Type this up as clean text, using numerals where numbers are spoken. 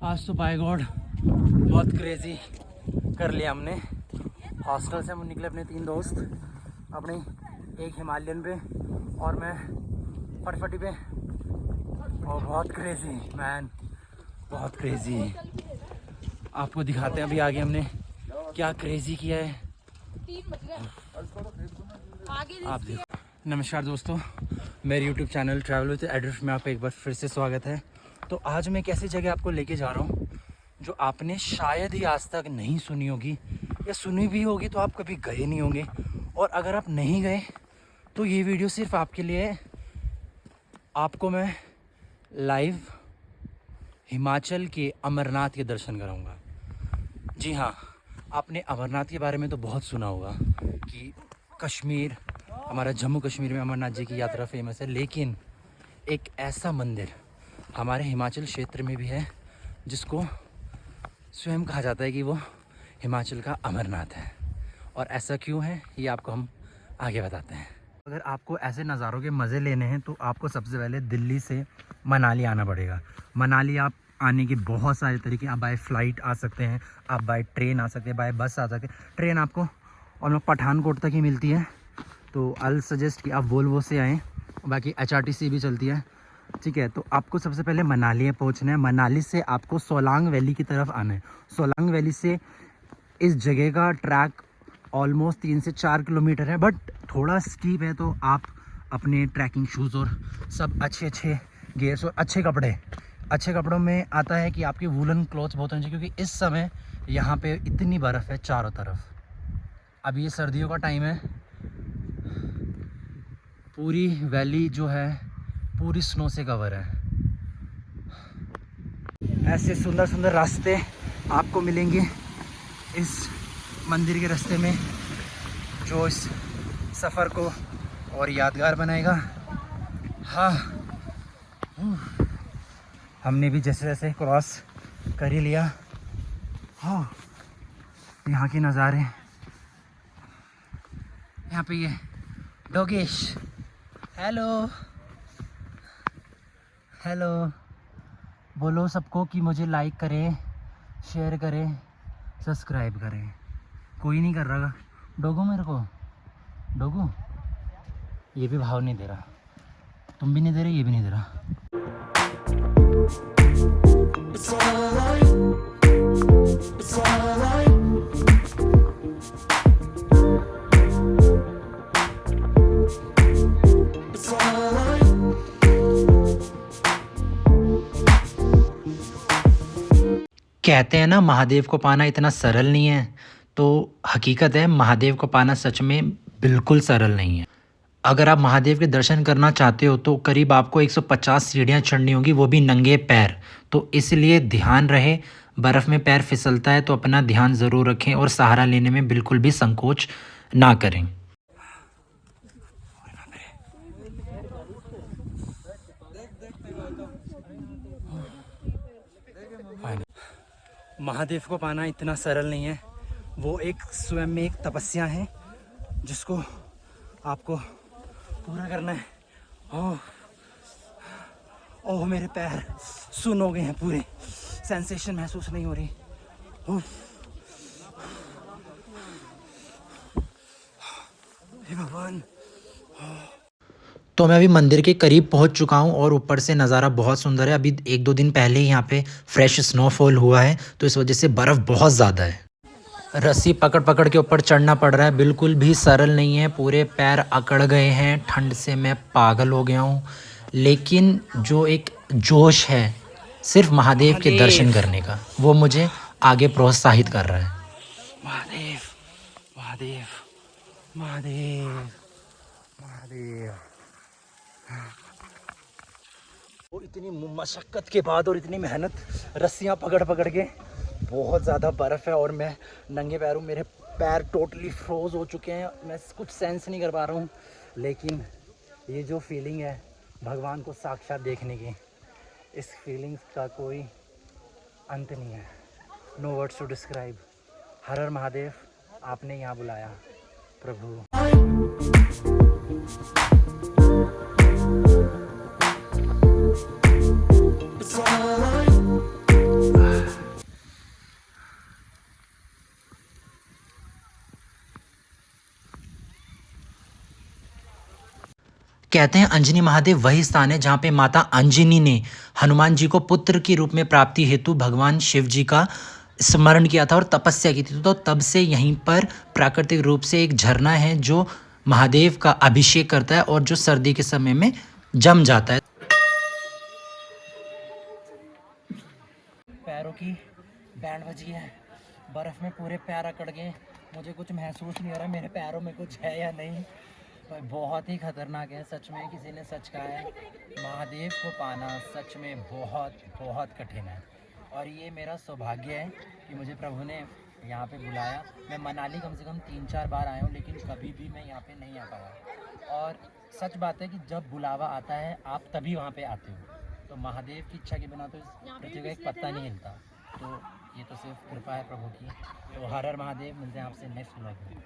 आज तो bye God बहुत क्रेजी कर लिया हमने। हॉस्टल से हम निकले अपने 3 दोस्त, अपने एक हिमालयन पे और मैं फटफटी पे। और बहुत क्रेजी मैन, बहुत क्रेजी। आपको दिखाते हैं अभी आगे हमने क्या क्रेजी किया है। आप देखो। नमस्कार दोस्तों, मेरे YouTube channel travel with address में आपका एक बार फिर से स्वागत है। तो आज मैं एक ऐसी जगह आपको लेके जा रहा हूँ जो आपने शायद ही आज तक नहीं सुनी होगी, या सुनी भी होगी तो आप कभी गए नहीं होंगे। और अगर आप नहीं गए तो ये वीडियो सिर्फ आपके लिए है। आपको मैं लाइव हिमाचल के अमरनाथ के दर्शन कराऊंगा। जी हाँ, आपने अमरनाथ के बारे में तो बहुत सुना होगा कि कश्मीर, हमारा जम्मू कश्मीर में अमरनाथ जी की यात्रा फेमस है, लेकिन एक ऐसा मंदिर हमारे हिमाचल क्षेत्र में भी है जिसको स्वयं कहा जाता है कि वो हिमाचल का अमरनाथ है। और ऐसा क्यों है ये आपको हम आगे बताते हैं। अगर आपको ऐसे नज़ारों के मज़े लेने हैं तो आपको सबसे पहले दिल्ली से मनाली आना पड़ेगा। मनाली आप आने के बहुत सारे तरीके, आप बाय फ्लाइट आ सकते हैं, आप बाय ट्रेन आ सकते हैं, बाय बस आ सकते हैं। ट्रेन आपको और लोग पठानकोट तक ही मिलती है, तो आई सजेस्ट कि आप वोल्वो से आएँ। बाकी HRTC भी चलती है, ठीक है। तो आपको सबसे पहले मनाली पहुंचना है। मनाली से आपको सोलांग वैली की तरफ आना है। सोलांग वैली से इस जगह का ट्रैक ऑलमोस्ट 3 से 4 किलोमीटर है, बट थोड़ा स्टीप है, तो आप अपने ट्रैकिंग शूज़ और सब अच्छे गियर्स और अच्छे कपड़ों में आता है कि आपके वूलन क्लॉथ्स बहुत होने चाहिए, क्योंकि इस समय यहाँ पे इतनी बर्फ़ है चारों तरफ। अब ये सर्दियों का टाइम है, पूरी वैली जो है पूरी स्नो से कवर है। ऐसे सुंदर सुंदर रास्ते आपको मिलेंगे इस मंदिर के रास्ते में, जो इस सफ़र को और यादगार बनाएगा। हाँ, हमने भी जैसे जैसे क्रॉस कर ही लिया। हाँ, यहाँ के नज़ारे। यहाँ पे ये डोगेश, हेलो हेलो बोलो सबको कि मुझे लाइक करें, शेयर करें, सब्सक्राइब करें। कोई नहीं कर रहा। डोगू, मेरे को डोगू, ये भी भाव नहीं दे रहा, तुम भी नहीं दे रहे, ये भी नहीं दे रहा। कहते हैं ना, महादेव को पाना इतना सरल नहीं है, तो हकीकत है महादेव को पाना सच में बिल्कुल सरल नहीं है। अगर आप महादेव के दर्शन करना चाहते हो तो करीब आपको 150 सीढ़ियाँ चढ़नी होगी, वो भी नंगे पैर। तो इसलिए ध्यान रहे, बर्फ़ में पैर फिसलता है तो अपना ध्यान ज़रूर रखें और सहारा लेने में बिल्कुल भी संकोच ना करें। महादेव को पाना इतना सरल नहीं है, वो एक स्वयं में एक तपस्या है जिसको आपको पूरा करना है। ओह ओह, मेरे पैर सुन हो गए हैं, पूरे सेंसेशन महसूस नहीं हो रही। ओह हे भगवान। तो मैं अभी मंदिर के करीब पहुंच चुका हूं और ऊपर से नज़ारा बहुत सुंदर है। अभी 1-2 दिन पहले ही यहाँ पे फ्रेश स्नोफॉल हुआ है, तो इस वजह से बर्फ़ बहुत ज़्यादा है। रस्सी पकड़ पकड़ के ऊपर चढ़ना पड़ रहा है, बिल्कुल भी सरल नहीं है। पूरे पैर अकड़ गए हैं, ठंड से मैं पागल हो गया हूँ। लेकिन जो एक जोश है सिर्फ महादेव के दर्शन करने का, वो मुझे आगे प्रोत्साहित कर रहा है। महादेव महादेव महादेव महादेव। वो इतनी मशक्क़त के बाद और इतनी मेहनत, रस्सियाँ पकड़ पकड़ के, बहुत ज़्यादा बर्फ़ है और मैं नंगे पैर हूँ। मेरे पैर टोटली फ्रोज़ हो चुके हैं, मैं कुछ सेंस नहीं कर पा रहा हूँ। लेकिन ये जो फीलिंग है भगवान को साक्षात देखने की, इस फीलिंग्स का कोई अंत नहीं है। No words to describe. हर हर महादेव, आपने यहाँ बुलाया प्रभु। कहते हैं अंजनी महादेव वही स्थान है जहाँ पे माता अंजनी ने हनुमान जी को पुत्र के रूप में प्राप्ति हेतु भगवान शिव जी का स्मरण किया था और तपस्या की थी। तो तब से यहीं पर प्राकृतिक रूप से एक झरना है जो महादेव का अभिषेक करता है और जो सर्दी के समय में जम जाता है। पैरों की बैंड बजी है, बर्फ़ में पूरे पैर अकड़ गए। मुझे कुछ महसूस नहीं हो रहा मेरे पैरों में कुछ है या नहीं। भाई बहुत ही खतरनाक है सच में। किसी ने सच कहा है महादेव को पाना सच में बहुत बहुत कठिन है और ये मेरा सौभाग्य है कि मुझे प्रभु ने यहाँ पे बुलाया। मैं मनाली कम से कम 3-4 बार आया हूँ लेकिन कभी भी मैं यहाँ पे नहीं आ पाया। और सच बात है कि जब बुलावा आता है आप तभी वहाँ पे आते हो। तो महादेव की इच्छा के बिना तो इस पृथ्वी का एक पत्ता नहीं हिलता। तो ये तो सिर्फ कृपा है प्रभु की। तो हर हर महादेव, मिलते हैं आपसे नेक्स्ट व्लॉग में।